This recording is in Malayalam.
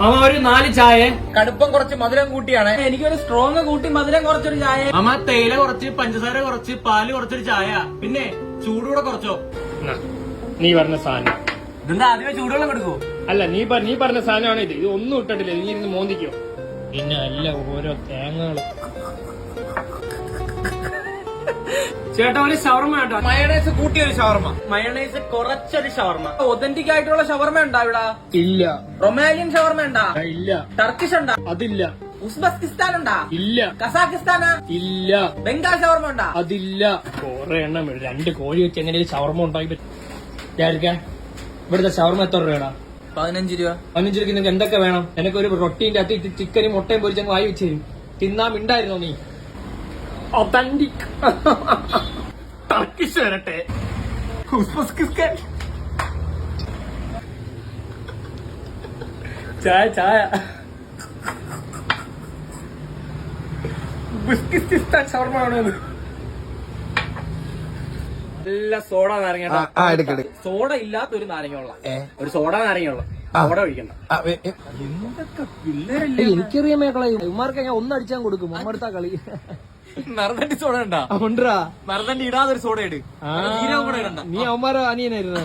അമ്മ ഒരു 4 ചായ, കടുപ്പം കുറച്ച് മധുരം കൂട്ടിയാണ്. എനിക്കൊരു സ്ട്രോങ് കൂട്ടി മധുരം കുറച്ചൊരു ചായ. അമ്മ തേയില കുറച്ച്, പഞ്ചസാര കുറച്ച്, പാല് കുറച്ചൊരു ചായ, പിന്നെ ചൂടുകൂടെ കുറച്ചോ. നീ പറഞ്ഞ സാധനം ഇതെന്താ ആദ്യമേ ചൂടുവെള്ളം കൊടുക്കൂ? അല്ല, നീ പറഞ്ഞ സാധനമാണ് ഇത്. ഇത് ഒന്നും ഇട്ടിട്ടില്ല. നീ ഇരുന്ന് മോന്തിക്കോ. പിന്നെ അല്ല ഓരോ തേങ്ങകള്. ചേട്ടാ ഒരു ഷവർമ കേട്ടോ. മയണൈസ് കൂട്ടിയൊരു ഷവർമ. മയണൈസ് കുറച്ചൊരു ഷവർമ. ഒതന്റിക് ആയിട്ടുള്ള ഷവർമ ഉണ്ടാ ഇവിടെ? ഇല്ല. റൊമാലിയൻ ഷവർമ ഉണ്ടാ? ഇല്ല. ടർക്കിഷ് ഉണ്ടാ? അതില്ല. ഉസ്ബെക്കിസ്ഥാൻ ഉണ്ടാ? ഇല്ല. കസാഖിസ്ഥാനാ? ഇല്ല. ബംഗാൾ ഷവർമ ഉണ്ടാ? അതില്ല. കൊറേ എണ്ണം 2 കോഴി വെച്ച് എങ്ങനെയും ഷവർമ ഉണ്ടാക്കി പറ്റും. ഇവിടുത്തെ ഷവർമ എത്ര രൂപടാ? 15 രൂപ. 15 രൂപയ്ക്ക് നിങ്ങൾക്ക് എന്തൊക്കെ വേണം? എനിക്കൊരു റൊട്ടീന്റെ അകത്ത് ചിക്കനും മുട്ടയും പൊരിച്ചങ്ങ് വായി വെച്ച് തരും. തിന്നാൻ മിണ്ടായിരുന്നോ നീ? ഒതന്റിക് ടർക്കിഷ് വരട്ടെ. ഉസ്ബെക്കിസ്ഥാൻ ചായ ഉസ്ബെക്കിസ്ഥാൻ ഷവർമ ആണോ? നല്ല സോഡ നാരങ്ങ. സോഡ ഇല്ലാത്തൊരു നാരങ്ങയുള്ള, ഒരു സോഡ നാരങ്ങയുള്ള സോഡ ഒഴിക്കണ്ട. എന്തൊക്കെ പിള്ളേരല്ലേ. എനിക്കറിയാൻ മേക്കളെ ഉമ്മാർക്ക് ഞാൻ ഒന്നടിച്ചാൻ കൊടുക്കും. അമ്മടുത്ത കളി. മറന്നണ്ടി സോഡ ഉണ്ടാ? ഉണ്ടാ. മറന്നണ്ടി ഇടാതൊരു സോഡ ഇട്. നീ അവന്മാരോ അനിയനായിരുന്നു.